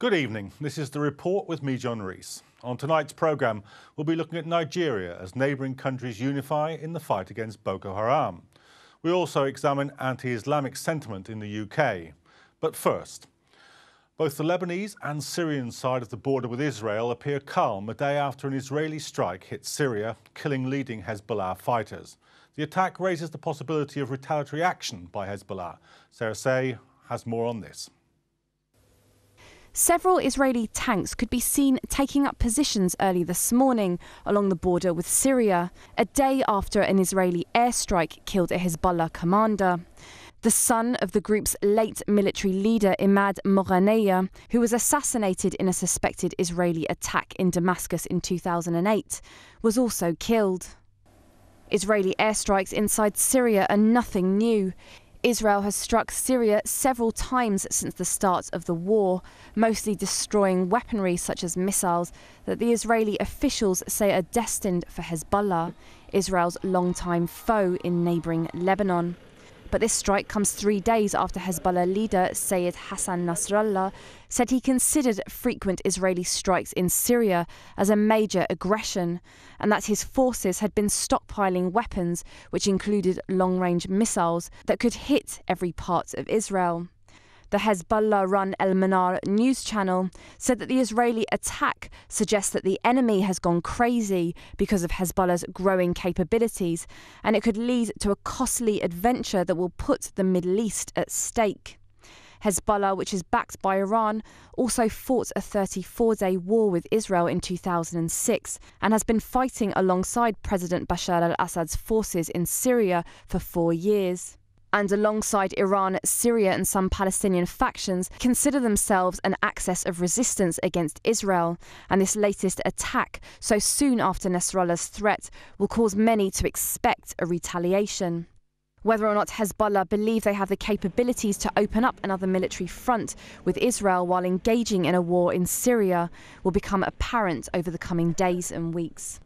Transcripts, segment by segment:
Good evening. This is The Report with me, Rees. On tonight's programme, we'll be looking at Nigeria as neighbouring countries unify in the fight against Boko Haram. We also examine anti-Islamic sentiment in the UK. But first, both the Lebanese and Syrian side of the border with Israel appear calm a day after an Israeli strike hit Syria, killing leading Hezbollah fighters. The attack raises the possibility of retaliatory action by Hezbollah. Sarah Say has more on this. Several Israeli tanks could be seen taking up positions early this morning along the border with Syria, a day after an Israeli airstrike killed a Hezbollah commander. The son of the group's late military leader Imad Moghaneya, who was assassinated in a suspected Israeli attack in Damascus in 2008, was also killed. Israeli airstrikes inside Syria are nothing new. Israel has struck Syria several times since the start of the war, mostly destroying weaponry such as missiles that the Israeli officials say are destined for Hezbollah, Israel's longtime foe in neighbouring Lebanon. But this strike comes 3 days after Hezbollah leader Sayyid Hassan Nasrallah said he considered frequent Israeli strikes in Syria as a major aggression, and that his forces had been stockpiling weapons, which included long-range missiles that could hit every part of Israel. The Hezbollah-run El Manar news channel said that the Israeli attack suggests that the enemy has gone crazy because of Hezbollah's growing capabilities, and it could lead to a costly adventure that will put the Middle East at stake. Hezbollah, which is backed by Iran, also fought a 34-day war with Israel in 2006 and has been fighting alongside President Bashar al-Assad's forces in Syria for 4 years. And alongside Iran, Syria and some Palestinian factions consider themselves an axis of resistance against Israel. And this latest attack, so soon after Nasrallah's threat, will cause many to expect a retaliation. Whether or not Hezbollah believe they have the capabilities to open up another military front with Israel while engaging in a war in Syria will become apparent over the coming days and weeks.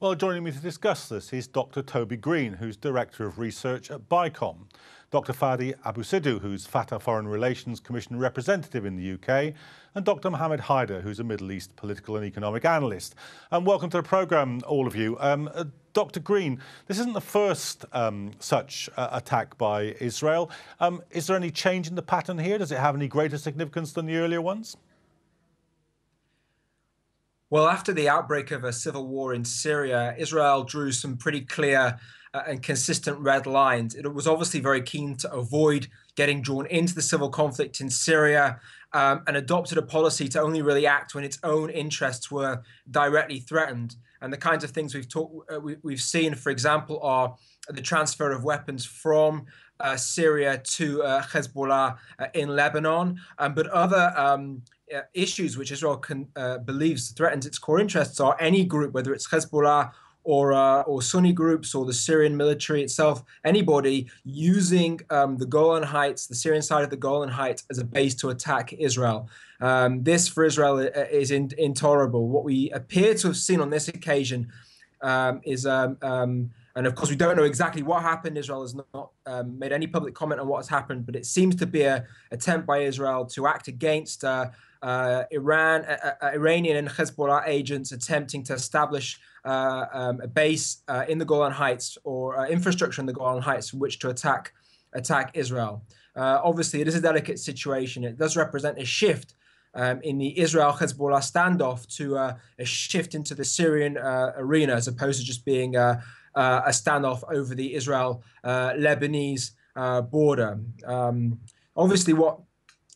Well, joining me to discuss this is Dr. Toby Greene, who's Director of Research at BICOM, Dr. Fady Abusidu, who's Fatah Foreign Relations Commission Representative in the UK, and Dr. Mohamed Haider, who's a Middle East political and economic analyst. And welcome to the programme, all of you. Dr. Greene, this isn't the first such attack by Israel. Is there any change in the pattern here? Does it have any greater significance than the earlier ones? Well, after the outbreak of a civil war in Syria, Israel drew some pretty clear and consistent red lines. It was obviously very keen to avoid getting drawn into the civil conflict in Syria and adopted a policy to only really act when its own interests were directly threatened. And the kinds of things we've seen, for example, are the transfer of weapons from Syria to Hezbollah in Lebanon, but other issues which Israel believes threatens its core interests are any group, whether it's Hezbollah or Sunni groups or the Syrian military itself, anybody using the Golan Heights, the Syrian side of the Golan Heights, as a base to attack Israel. This for Israel is intolerable. What we appear to have seen on this occasion is and of course, we don't know exactly what happened. Israel has not made any public comment on what has happened, but it seems to be an attempt by Israel to act against Iranian and Hezbollah agents attempting to establish a base in the Golan Heights or infrastructure in the Golan Heights from which to attack Israel. Obviously, it is a delicate situation. It does represent a shift in the Israel-Hezbollah standoff to a shift into the Syrian arena as opposed to just being a standoff over the Israel-Lebanese border. Obviously, what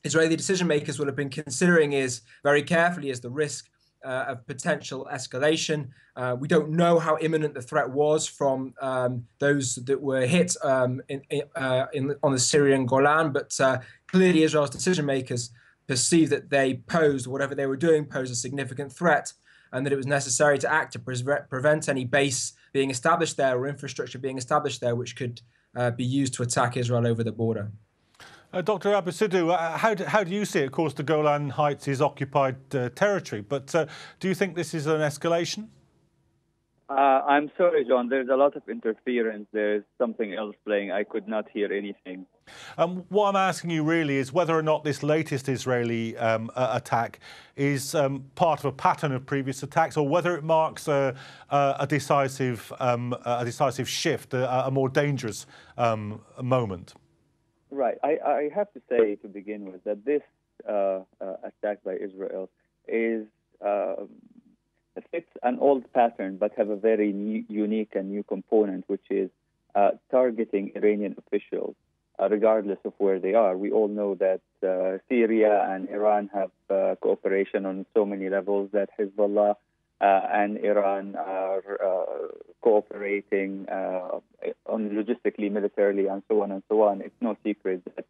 Israeli decision makers will have been considering is very carefully is the risk of potential escalation. We don't know how imminent the threat was from those that were hit on the Syrian Golan, but clearly Israel's decision makers perceived that they posed, whatever they were doing, posed a significant threat, and that it was necessary to act to prevent any base being established there or infrastructure being established there, which could be used to attack Israel over the border. Dr. Abusidu, how do you see it? Of course, the Golan Heights is occupied territory, but do you think this is an escalation? I'm sorry, John. There's a lot of interference. There's something else playing. I could not hear anything. What I'm asking you really is whether or not this latest Israeli attack is part of a pattern of previous attacks, or whether it marks a decisive shift, a more dangerous moment. Right. I have to say to begin with that this attack by Israel is fits an old pattern, but have a very unique and new component, which is targeting Iranian officials, regardless of where they are. We all know that Syria and Iran have cooperation on so many levels, that Hezbollah and Iran are cooperating on logistically, militarily, and so on and so on. It's no secret that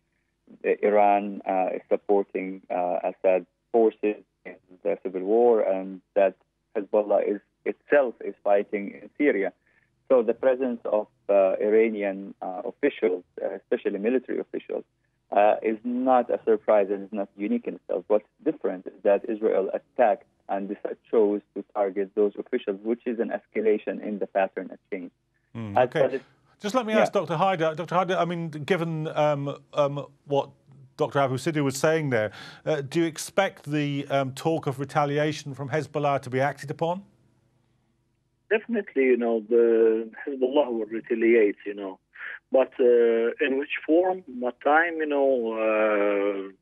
Iran is supporting Assad forces in the civil war, and that Hezbollah itself is fighting in Syria. So the presence of Iranian officials, especially military officials, is not a surprise and is not unique in itself. What's different is that Israel attacked and chose to target those officials, which is an escalation in the pattern of change. Okay. Just let me ask Dr. Haider. Dr. Haider, I mean, given what Dr. Abusidu was saying there, do you expect the talk of retaliation from Hezbollah to be acted upon? Definitely, the Hezbollah will retaliate, but in which form, what time, the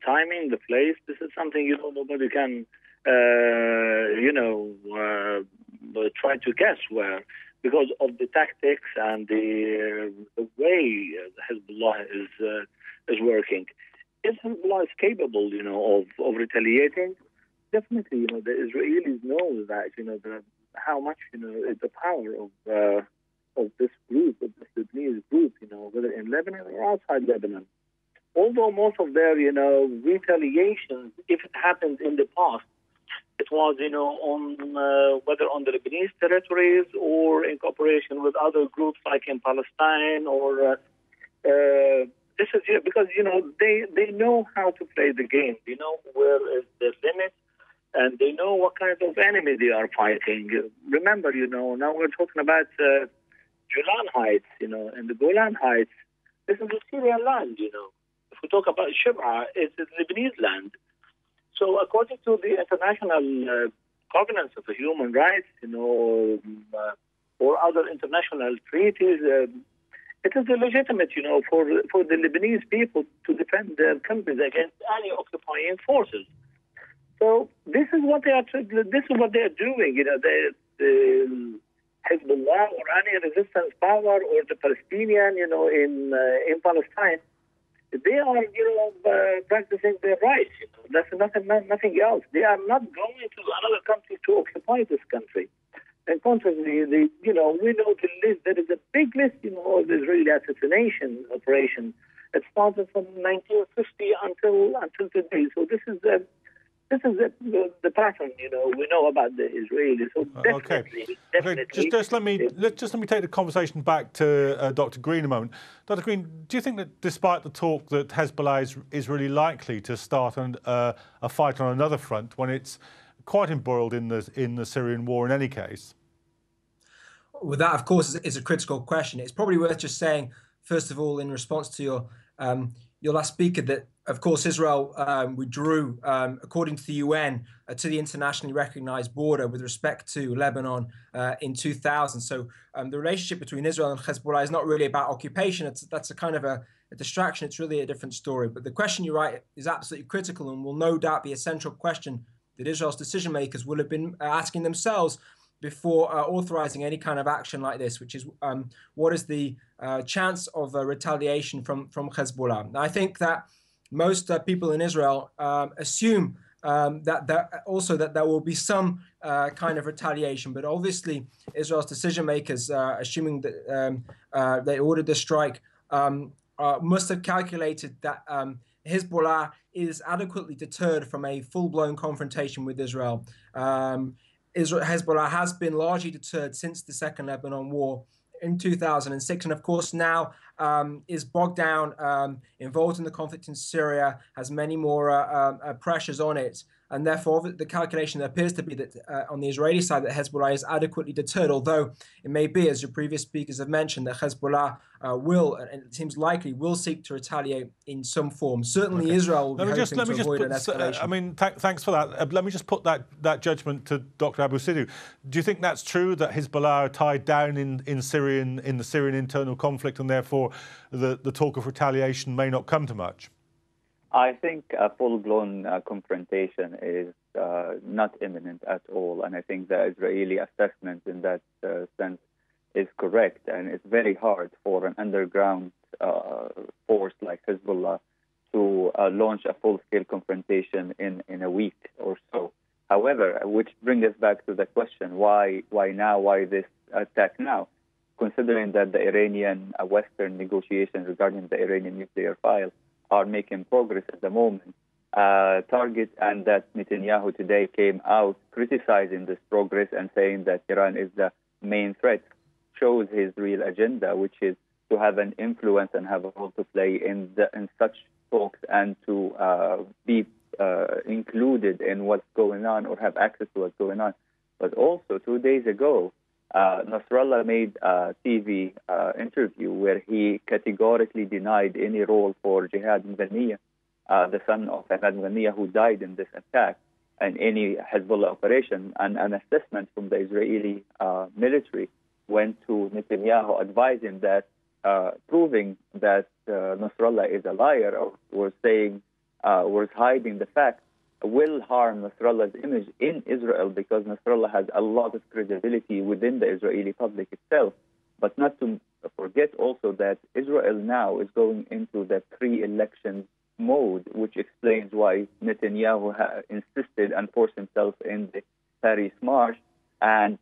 timing, the place, this is something, nobody can, try to guess where, because of the tactics and the way Hezbollah is working. If Hezbollah is capable, of retaliating, definitely, the Israelis know that, how much, is the power of this group, of this Lebanese group, whether in Lebanon or outside Lebanon. Although most of their, retaliations, if it happened in the past, it was, on whether on the Lebanese territories or in cooperation with other groups like in Palestine or this is because, they know how to play the game. They know where is the limit, and they know what kind of enemy they are fighting. Remember, now we're talking about Golan Heights, and the Golan Heights. This is a Syrian land, If we talk about Shib'a, it's a Lebanese land. So according to the international covenants of the human rights, or other international treaties, it is illegitimate, for the Lebanese people to defend their countries against any occupying forces. So this is what they are doing. The Hezbollah or any resistance power or the Palestinian, in Palestine, they are practicing their rights. That's nothing else. They are not going to another country to occupy this country. And contrary, we know the list. There is a big list, of the Israeli assassination operation. It started from 1950 until today. So this is the pattern, we know about the Israelis. So definitely. Just let me take the conversation back to Dr. Greene a moment. Dr. Greene, do you think that despite the talk that Hezbollah is really likely to start a fight on another front when it's quite embroiled in the Syrian war in any case? Well, that, of course, is a critical question. It's probably worth just saying, first of all, in response to your last speaker, that, of course, Israel withdrew, according to the UN, to the internationally recognized border with respect to Lebanon in 2000. So the relationship between Israel and Hezbollah is not really about occupation. That's a kind of a distraction. It's really a different story. But the question you write is absolutely critical and will no doubt be a central question that Israel's decision makers will have been asking themselves before authorizing any kind of action like this, which is what is the chance of retaliation from Hezbollah. Now, I think that most people in Israel assume that there will be some kind of retaliation, but obviously Israel's decision makers, assuming that they ordered the strike, must have calculated that Hezbollah is adequately deterred from a full-blown confrontation with Israel. Hezbollah has been largely deterred since the Second Lebanon War in 2006, and of course now is bogged down, involved in the conflict in Syria, has many more pressures on it. And therefore, the calculation appears to be that on the Israeli side, that Hezbollah is adequately deterred, although it may be, as your previous speakers have mentioned, that Hezbollah will, and it seems likely, will seek to retaliate in some form. Certainly Israel will be hoping to avoid an escalation. I mean, thanks for that. Let me just put that judgment to Dr. Abusidu. Do you think that's true, that Hezbollah are tied down in the Syrian internal conflict, and therefore the talk of retaliation may not come to much? I think a full-blown confrontation is not imminent at all, and I think the Israeli assessment in that sense is correct, and it's very hard for an underground force like Hezbollah to launch a full-scale confrontation in a week or so. However, which brings us back to the question, why now? Why this attack now? Considering that the Iranian Western negotiations regarding the Iranian nuclear file are making progress at the moment, target, and that Netanyahu today came out criticizing this progress and saying that Iran is the main threat, shows his real agenda, which is to have an influence and have a role to play in such talks, and to be included in what's going on or have access to what's going on. But also 2 days ago, Nasrallah made a TV interview where he categorically denied any role for Jihad Mghaniya, the son of Jihad Mghaniya, who died in this attack, and any Hezbollah operation. And an assessment from the Israeli military went to Netanyahu, advising that, proving that Nasrallah is a liar, or was hiding the fact, will harm Nasrallah's image in Israel, because Nasrallah has a lot of credibility within the Israeli public itself. But not to forget also that Israel now is going into the pre-election mode, which explains why Netanyahu insisted and forced himself in the Paris March, and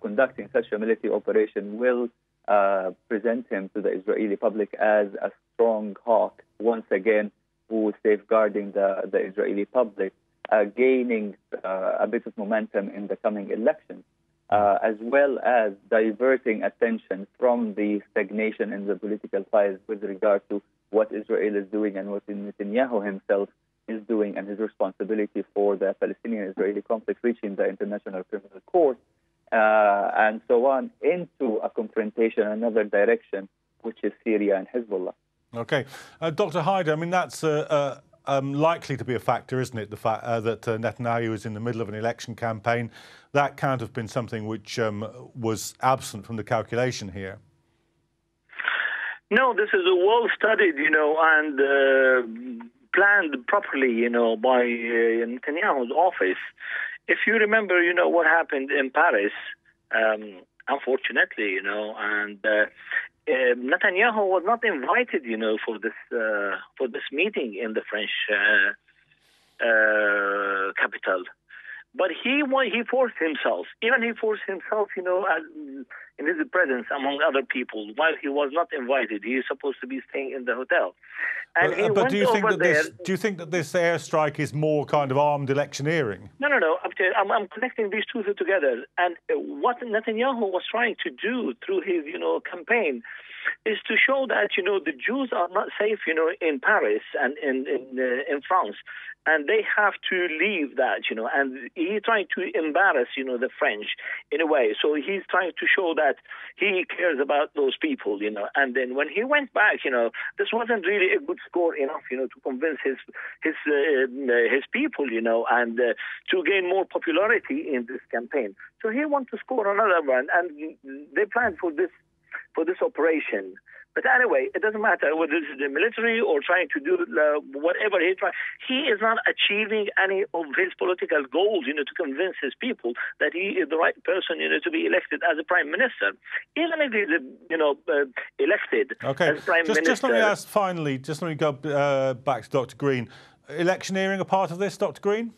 conducting such a military operation will present him to the Israeli public as a strong hawk once again, who is safeguarding the Israeli public, gaining a bit of momentum in the coming elections, as well as diverting attention from the stagnation in the political files with regard to what Israel is doing and what Netanyahu himself is doing, and his responsibility for the Palestinian-Israeli conflict reaching the International Criminal Court, and so on, into a confrontation, another direction, which is Syria and Hezbollah. Okay. Dr. Haider, I mean, that's likely to be a factor, isn't it? The fact that Netanyahu is in the middle of an election campaign. That can't have been something which was absent from the calculation here. No, this is well studied, and planned properly, by Netanyahu's office. If you remember, what happened in Paris, unfortunately, and Netanyahu was not invited, for this meeting in the French capital. But he forced himself. Even he forced himself, in his presence among other people, while he was not invited. He is supposed to be staying in the hotel. And but do you think that this airstrike is more kind of armed electioneering? No. I'm connecting these two together. And what Netanyahu was trying to do through his, campaign is to show that, the Jews are not safe, in Paris and in France. And they have to leave that, and he's trying to embarrass, the French in a way. So he's trying to show that he cares about those people, And then when he went back, this wasn't really a good score enough, to convince his people, and to gain more popularity in this campaign. So he wants to score another one, and they planned for this operation. But anyway, it doesn't matter whether it's the military or trying to do whatever he tries. He is not achieving any of his political goals, to convince his people that he is the right person, to be elected as a prime minister. Even if he's, elected as prime minister. Just let me ask finally, let me go back to Dr. Greene. Electioneering a part of this, Dr. Greene?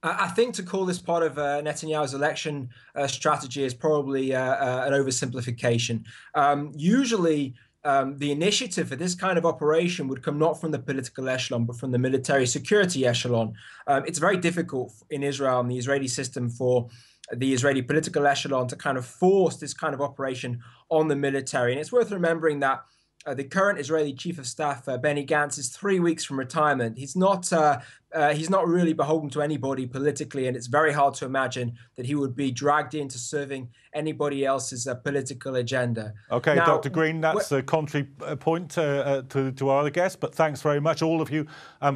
I think to call this part of Netanyahu's election strategy is probably an oversimplification. Usually, the initiative for this kind of operation would come not from the political echelon, but from the military security echelon. It's very difficult in Israel and the Israeli system for the Israeli political echelon to kind of force this kind of operation on the military. And it's worth remembering that the current Israeli Chief of Staff, Benny Gantz, is 3 weeks from retirement. He's not really beholden to anybody politically, and it's very hard to imagine that he would be dragged into serving anybody else's political agenda. OK, now, Dr. Greene, that's a contrary point to our other guests, but thanks very much, all of you,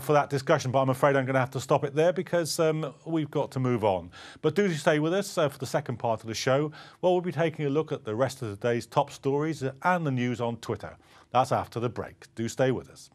for that discussion. But I'm afraid I'm going to have to stop it there because we've got to move on. But do stay with us for the second part of the show. Well, we'll be taking a look at the rest of the day's top stories and the news on Twitter. That's after the break. Do stay with us.